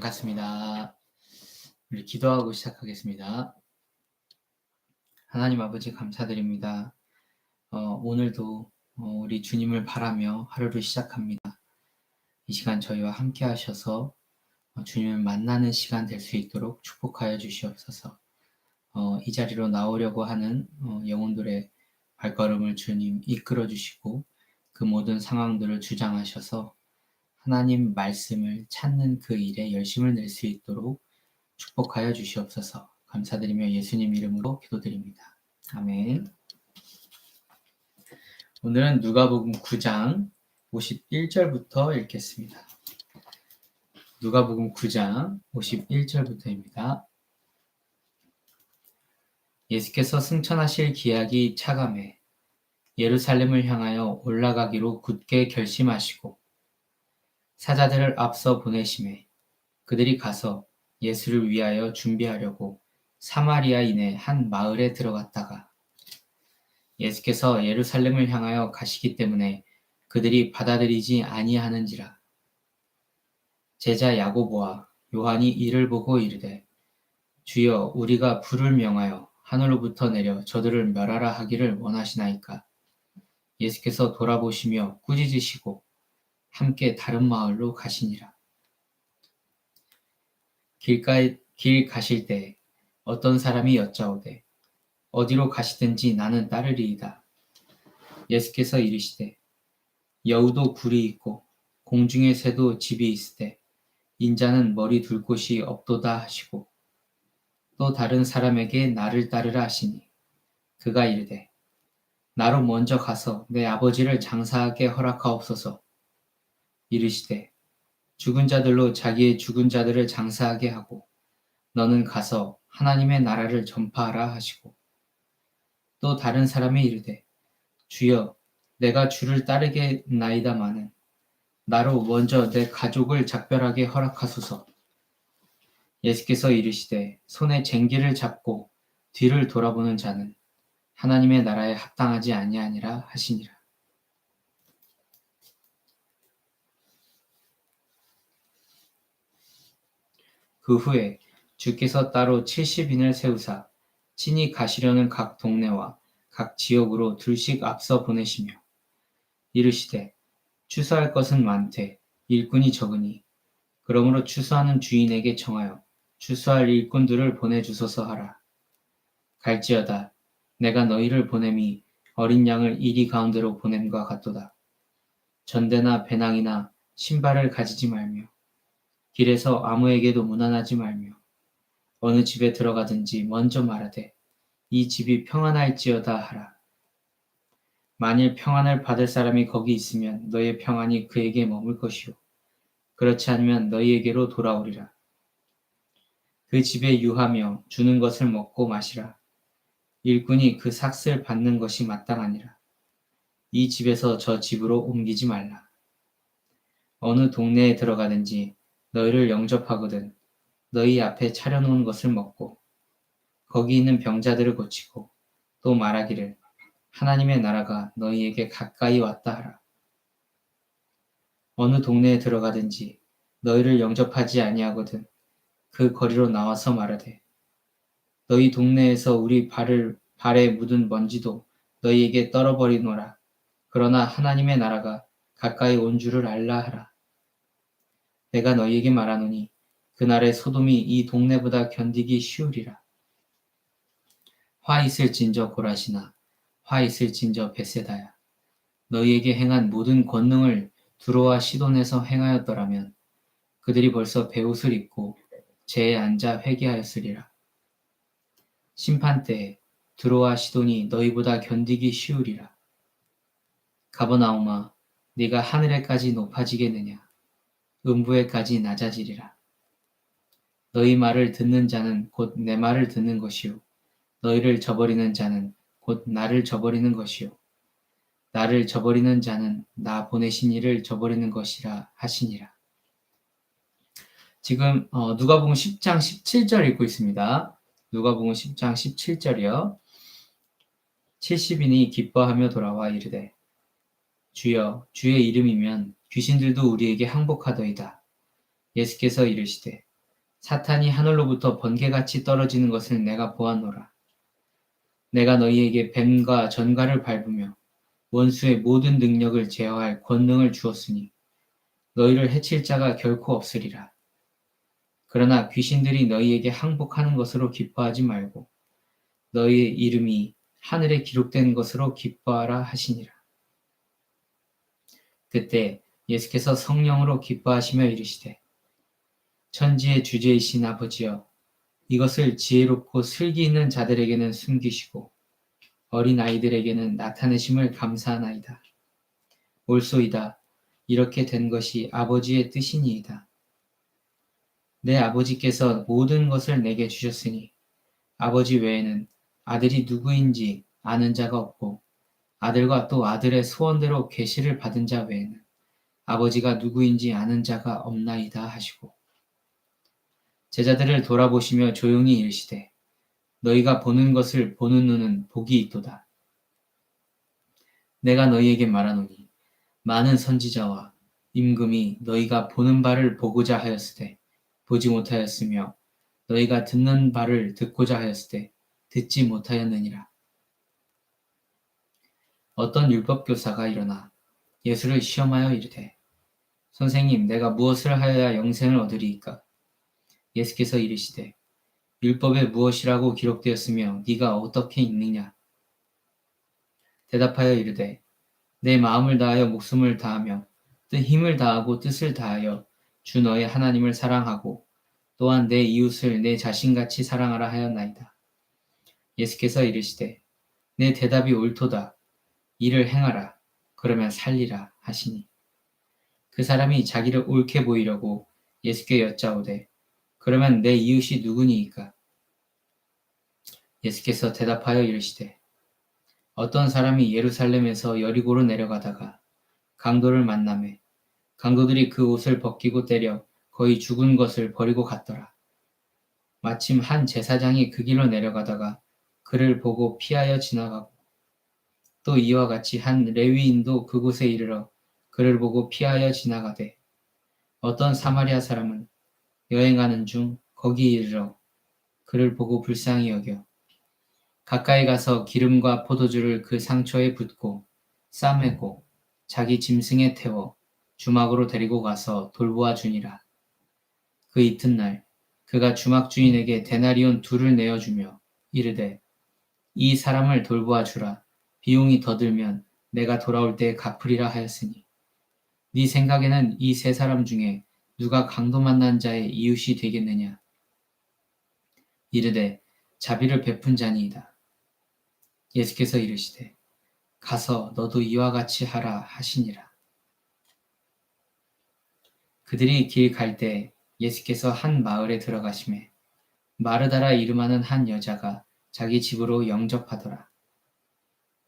반갑습니다. 우리 기도하고 시작하겠습니다. 하나님 아버지 감사드립니다. 오늘도 우리 주님을 바라며 하루를 시작합니다. 이 시간 저희와 함께 하셔서 주님을 만나는 시간 될 수 있도록 축복하여 주시옵소서. 이 자리로 나오려고 하는 영혼들의 발걸음을 주님 이끌어 주시고 그 모든 상황들을 주장하셔서 하나님 말씀을 찾는 그 일에 열심을 낼 수 있도록 축복하여 주시옵소서. 감사드리며 예수님 이름으로 기도드립니다. 아멘. 오늘은 누가복음 9장 51절부터 읽겠습니다. 누가복음 9장 51절부터입니다. 예수께서 승천하실 기약이 차감해 예루살렘을 향하여 올라가기로 굳게 결심하시고 사자들을 앞서 보내심에 그들이 가서 예수를 위하여 준비하려고 사마리아인의 한 마을에 들어갔다가 예수께서 예루살렘을 향하여 가시기 때문에 그들이 받아들이지 아니하는지라. 제자 야고보와 요한이 이를 보고 이르되 주여 우리가 불을 명하여 하늘로부터 내려 저들을 멸하라 하기를 원하시나이까. 예수께서 돌아보시며 꾸짖으시고 함께 다른 마을로 가시니라. 길 가실 때 어떤 사람이 여짜오되 어디로 가시든지 나는 따르리이다. 예수께서 이르시되 여우도 굴이 있고 공중의 새도 집이 있으되 인자는 머리 둘 곳이 없도다 하시고 또 다른 사람에게 나를 따르라 하시니 그가 이르되 나로 먼저 가서 내 아버지를 장사하게 허락하옵소서. 이르시되 죽은 자들로 자기의 죽은 자들을 장사하게 하고 너는 가서 하나님의 나라를 전파하라 하시고 또 다른 사람이 이르되 주여 내가 주를 따르겠나이다마는 나로 먼저 내 가족을 작별하게 허락하소서. 예수께서 이르시되 손에 쟁기를 잡고 뒤를 돌아보는 자는 하나님의 나라에 합당하지 아니하니라 하시니라. 그 후에 주께서 따로 70인을 세우사 친히 가시려는 각 동네와 각 지역으로 둘씩 앞서 보내시며 이르시되 추수할 것은 많되 일꾼이 적으니 그러므로 추수하는 주인에게 청하여 추수할 일꾼들을 보내주소서 하라. 갈지어다 내가 너희를 보냄이 어린 양을 이리 가운데로 보냄과 같도다. 전대나 배낭이나 신발을 가지지 말며 길에서 아무에게도 무난하지 말며 어느 집에 들어가든지 먼저 말하되 이 집이 평안할지어다 하라. 만일 평안을 받을 사람이 거기 있으면 너의 평안이 그에게 머물 것이요 그렇지 않으면 너희에게로 돌아오리라. 그 집에 유하며 주는 것을 먹고 마시라. 일꾼이 그 삭을 받는 것이 마땅하니라. 이 집에서 저 집으로 옮기지 말라. 어느 동네에 들어가든지 너희를 영접하거든 너희 앞에 차려놓은 것을 먹고 거기 있는 병자들을 고치고 또 말하기를 하나님의 나라가 너희에게 가까이 왔다 하라. 어느 동네에 들어가든지 너희를 영접하지 아니하거든 그 거리로 나와서 말하되 너희 동네에서 우리 발에 묻은 먼지도 너희에게 떨어버리노라. 그러나 하나님의 나라가 가까이 온 줄을 알라 하라. 내가 너희에게 말하노니 그날의 소돔이 이 동네보다 견디기 쉬우리라. 화 있을진저 고라시나 화 있을진저 벳세다야. 너희에게 행한 모든 권능을 두로와 시돈에서 행하였더라면 그들이 벌써 베옷을 입고 재에 앉아 회개하였으리라. 심판 때에 두로와 시돈이 너희보다 견디기 쉬우리라. 가버나움아 네가 하늘에까지 높아지겠느냐 음부에까지 낮아지리라. 너희 말을 듣는 자는 곧 내 말을 듣는 것이요 너희를 저버리는 자는 곧 나를 저버리는 것이요 나를 저버리는 자는 나 보내신 이를 저버리는 것이라 하시니라. 지금 누가복음 10장 17절 읽고 있습니다. 누가복음 10장 17절이요. 70인이 기뻐하며 돌아와 이르되 주여 주의 이름이면 귀신들도 우리에게 항복하더이다. 예수께서 이르시되 사탄이 하늘로부터 번개같이 떨어지는 것을 내가 보았노라. 내가 너희에게 뱀과 전갈을 밟으며 원수의 모든 능력을 제어할 권능을 주었으니 너희를 해칠 자가 결코 없으리라. 그러나 귀신들이 너희에게 항복하는 것으로 기뻐하지 말고 너희의 이름이 하늘에 기록된 것으로 기뻐하라 하시니라. 그때 예수께서 성령으로 기뻐하시며 이르시되 천지의 주제이신 아버지여 이것을 지혜롭고 슬기 있는 자들에게는 숨기시고 어린 아이들에게는 나타내심을 감사하나이다. 옳소이다. 이렇게 된 것이 아버지의 뜻이니이다. 내 아버지께서 모든 것을 내게 주셨으니 아버지 외에는 아들이 누구인지 아는 자가 없고 아들과 또 아들의 소원대로 계시를 받은 자 외에는 아버지가 누구인지 아는 자가 없나이다 하시고 제자들을 돌아보시며 조용히 이르시되 너희가 보는 것을 보는 눈은 복이 있도다. 내가 너희에게 말하노니 많은 선지자와 임금이 너희가 보는 바를 보고자 하였으되 보지 못하였으며 너희가 듣는 바를 듣고자 하였으되 듣지 못하였느니라. 어떤 율법교사가 일어나 예수를 시험하여 이르되 선생님 내가 무엇을 하여야 영생을 얻으리이까? 예수께서 이르시되 율법에 무엇이라고 기록되었으며 네가 어떻게 읽느냐? 대답하여 이르되 내 마음을 다하여 목숨을 다하며 힘을 다하고 뜻을 다하여 주 너의 하나님을 사랑하고 또한 내 이웃을 내 자신같이 사랑하라 하였나이다. 예수께서 이르시되 내 대답이 옳도다. 이를 행하라. 그러면 살리라 하시니 그 사람이 자기를 옳게 보이려고 예수께 여짜오되 그러면 내 이웃이 누구니이까? 예수께서 대답하여 이르시되 어떤 사람이 예루살렘에서 여리고로 내려가다가 강도를 만나매 강도들이 그 옷을 벗기고 때려 거의 죽은 것을 버리고 갔더라. 마침 한 제사장이 그 길로 내려가다가 그를 보고 피하여 지나가고 또 이와 같이 한 레위인도 그곳에 이르러 그를 보고 피하여 지나가되 어떤 사마리아 사람은 여행하는 중 거기 이르러 그를 보고 불쌍히 여겨 가까이 가서 기름과 포도주를 그 상처에 붓고 싸매고 자기 짐승에 태워 주막으로 데리고 가서 돌보아 주니라. 그 이튿날 그가 주막 주인에게 데나리온 2를 내어주며 이르되 이 사람을 돌보아 주라. 비용이 더 들면 내가 돌아올 때에 갚으리라 하였으니 네 생각에는 이 3사람 중에 누가 강도 만난 자의 이웃이 되겠느냐? 이르되 자비를 베푼 자니이다. 예수께서 이르시되 가서 너도 이와 같이 하라 하시니라. 그들이 길 갈 때 예수께서 한 마을에 들어가시매 마르다라 이름하는 한 여자가 자기 집으로 영접하더라.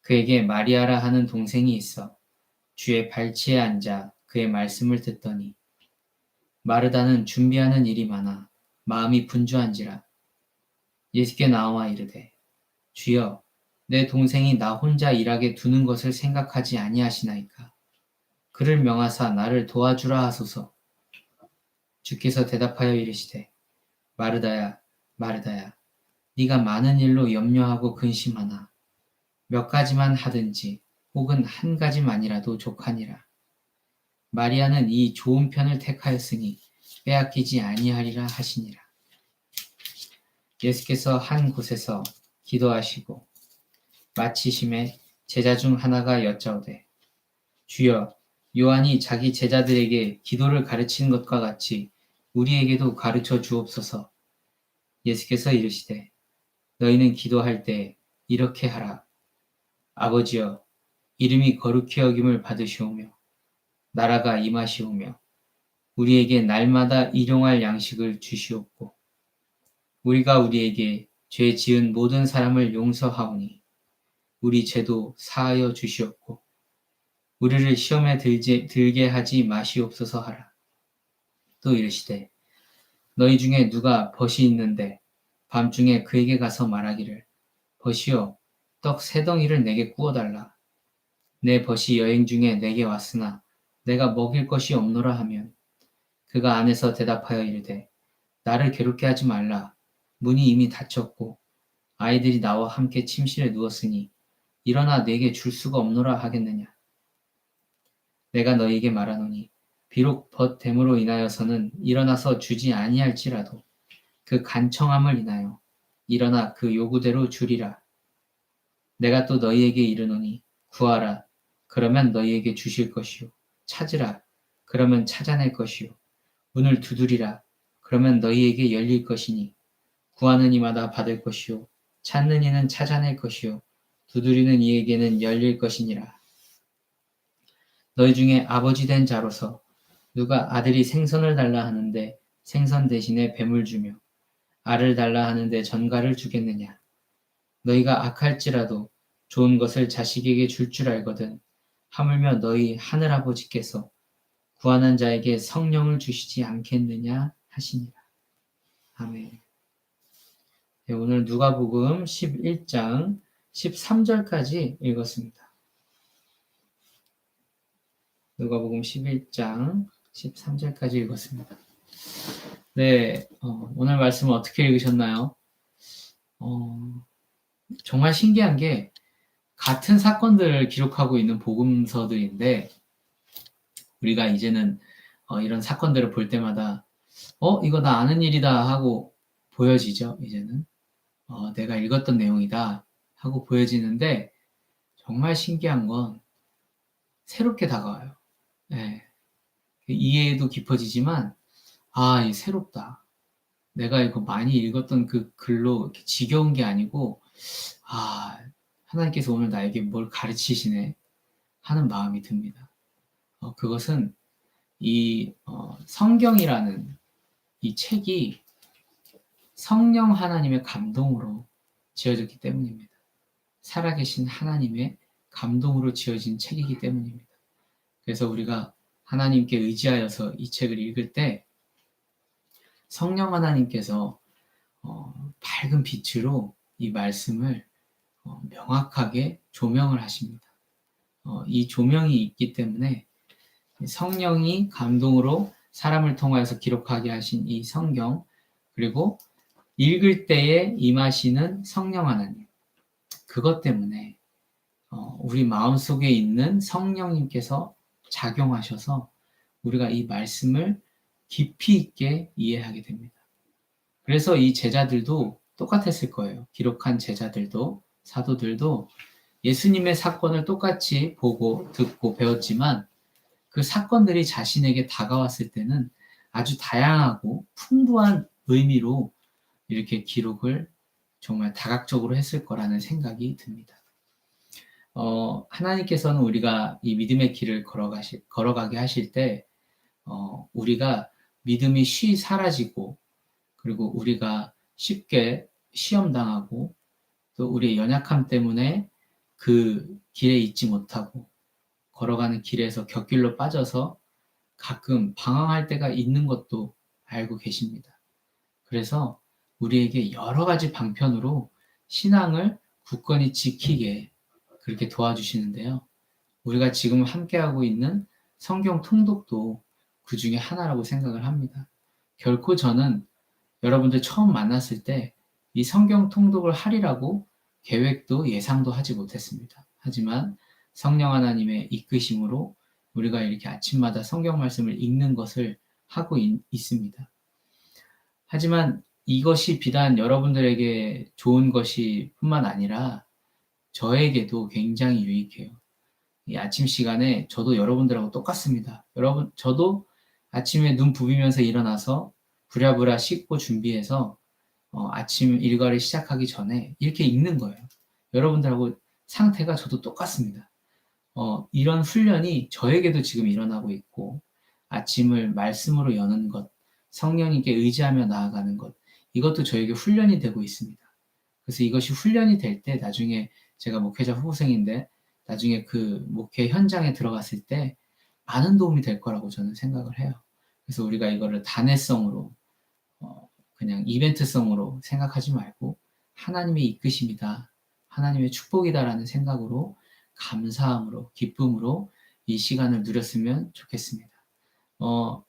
그에게 마리아라 하는 동생이 있어 주의 발치에 앉아 그의 말씀을 듣더니 마르다는 준비하는 일이 많아 마음이 분주한지라. 예수께 나와 이르되 주여 내 동생이 나 혼자 일하게 두는 것을 생각하지 아니하시나이까? 그를 명하사 나를 도와주라 하소서. 주께서 대답하여 이르시되 마르다야 마르다야 네가 많은 일로 염려하고 근심하나 몇 가지만 하든지 혹은 한 가지만이라도 족하니라. 마리아는 이 좋은 편을 택하였으니 빼앗기지 아니하리라 하시니라. 예수께서 한 곳에서 기도하시고 마치심에 제자 중 하나가 여짜오되 주여 요한이 자기 제자들에게 기도를 가르치는 것과 같이 우리에게도 가르쳐 주옵소서. 예수께서 이르시되 너희는 기도할 때 이렇게 하라. 아버지여 이름이 거룩히 여김을 받으시오며 나라가 임하시오며 우리에게 날마다 일용할 양식을 주시옵고 우리가 우리에게 죄 지은 모든 사람을 용서하오니 우리 죄도 사하여 주시옵고 우리를 시험에 들게 하지 마시옵소서 하라. 또 이르시되 너희 중에 누가 벗이 있는데 밤중에 그에게 가서 말하기를 벗이여 떡 3덩이를 내게 구워달라. 내 벗이 여행 중에 내게 왔으나 내가 먹일 것이 없노라 하면 그가 안에서 대답하여 이르되 나를 괴롭게 하지 말라. 문이 이미 닫혔고 아이들이 나와 함께 침실에 누웠으니 일어나 내게 줄 수가 없노라 하겠느냐. 내가 너희에게 말하노니 비록 벗됨으로 인하여서는 일어나서 주지 아니할지라도 그 간청함을 인하여 일어나 그 요구대로 주리라. 내가 또 너희에게 이르노니 구하라. 그러면 너희에게 주실 것이요. 찾으라. 그러면 찾아낼 것이요. 문을 두드리라. 그러면 너희에게 열릴 것이니 구하는 이마다 받을 것이요. 찾는 이는 찾아낼 것이요. 두드리는 이에게는 열릴 것이니라. 너희 중에 아버지 된 자로서 누가 아들이 생선을 달라 하는데 생선 대신에 뱀을 주며 알을 달라 하는데 전갈을 주겠느냐. 너희가 악할지라도 좋은 것을 자식에게 줄 줄 알거든 하물며 너희 하늘아버지께서 구하는 자에게 성령을 주시지 않겠느냐 하시니라. 아멘. 네, 오늘 누가복음 11장 13절까지 읽었습니다. 누가복음 11장 13절까지 읽었습니다. 네, 오늘 말씀을 어떻게 읽으셨나요? 정말 신기한 게 같은 사건들을 기록하고 있는 복음서들인데 우리가 이제는 이런 사건들을 볼 때마다 이거 나 아는 일이다 하고 보여지죠. 이제는 내가 읽었던 내용이다 하고 보여지는데 정말 신기한 건 새롭게 다가와요. 네. 이해도 깊어지지만 이 새롭다. 내가 이거 많이 읽었던 그 글로 이렇게 지겨운 게 아니고 하나님께서 오늘 나에게 뭘 가르치시네 하는 마음이 듭니다. 그것은 이 성경이라는 이 책이 성령 하나님의 감동으로 지어졌기 때문입니다. 살아계신 하나님의 감동으로 지어진 책이기 때문입니다. 그래서 우리가 하나님께 의지하여서 이 책을 읽을 때 성령 하나님께서 밝은 빛으로 이 말씀을 명확하게 조명을 하십니다. 이 조명이 있기 때문에 성령이 감동으로 사람을 통하여서 기록하게 하신 이 성경, 그리고 읽을 때에 임하시는 성령 하나님, 그것 때문에 우리 마음속에 있는 성령님께서 작용하셔서 우리가 이 말씀을 깊이 있게 이해하게 됩니다. 그래서 이 제자들도 똑같았을 거예요. 기록한 제자들도, 사도들도 예수님의 사건을 똑같이 보고 듣고 배웠지만 그 사건들이 자신에게 다가왔을 때는 아주 다양하고 풍부한 의미로 이렇게 기록을 정말 다각적으로 했을 거라는 생각이 듭니다. 하나님께서는 우리가 이 믿음의 길을 걸어가게 하실 때 우리가 믿음이 쉬 사라지고 그리고 우리가 쉽게 시험당하고 또 우리의 연약함 때문에 그 길에 있지 못하고 걸어가는 길에서 곁길로 빠져서 가끔 방황할 때가 있는 것도 알고 계십니다. 그래서 우리에게 여러 가지 방편으로 신앙을 굳건히 지키게 그렇게 도와주시는데요. 우리가 지금 함께하고 있는 성경 통독도 그 중에 하나라고 생각을 합니다. 결코 저는 여러분들 처음 만났을 때 이 성경 통독을 하리라고 계획도 예상도 하지 못했습니다. 하지만 성령 하나님의 이끄심으로 우리가 이렇게 아침마다 성경 말씀을 읽는 것을 하고 있습니다. 하지만 이것이 비단 여러분들에게 좋은 것이 뿐만 아니라 저에게도 굉장히 유익해요. 이 아침 시간에 저도 여러분들하고 똑같습니다. 저도 아침에 눈 부비면서 일어나서 부랴부랴 씻고 준비해서 아침 일과를 시작하기 전에 이렇게 읽는 거예요. 여러분들하고 상태가 저도 똑같습니다. 이런 훈련이 저에게도 지금 일어나고 있고 아침을 말씀으로 여는 것, 성령님께 의지하며 나아가는 것, 이것도 저에게 훈련이 되고 있습니다. 그래서 이것이 훈련이 될 때 나중에 제가 목회자 후보생인데 나중에 그 목회 현장에 들어갔을 때 많은 도움이 될 거라고 저는 생각을 해요. 그래서 우리가 이거를 단회성으로 그냥 이벤트성으로 생각하지 말고 하나님의 이끄심이다, 하나님의 축복이다라는 생각으로 감사함으로 기쁨으로 이 시간을 누렸으면 좋겠습니다.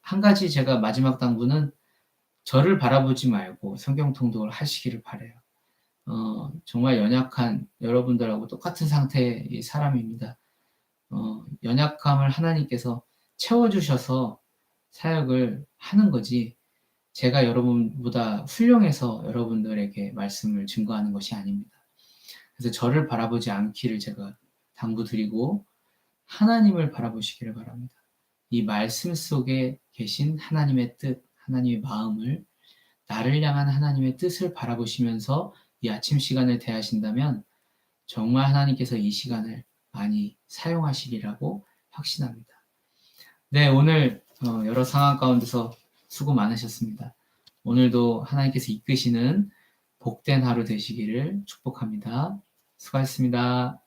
한 가지 제가 마지막 당부는 저를 바라보지 말고 성경 통독을 하시기를 바라요. 정말 연약한 여러분들하고 똑같은 상태의 사람입니다. 연약함을 하나님께서 채워주셔서 사역을 하는 거지, 제가 여러분보다 훌륭해서 여러분들에게 말씀을 증거하는 것이 아닙니다. 그래서 저를 바라보지 않기를 제가 당부드리고 하나님을 바라보시기를 바랍니다. 이 말씀 속에 계신 하나님의 뜻, 하나님의 마음을, 나를 향한 하나님의 뜻을 바라보시면서 이 아침 시간을 대하신다면 정말 하나님께서 이 시간을 많이 사용하시리라고 확신합니다. 네, 오늘 여러 상황 가운데서 수고 많으셨습니다. 오늘도 하나님께서 이끄시는 복된 하루 되시기를 축복합니다. 수고하셨습니다.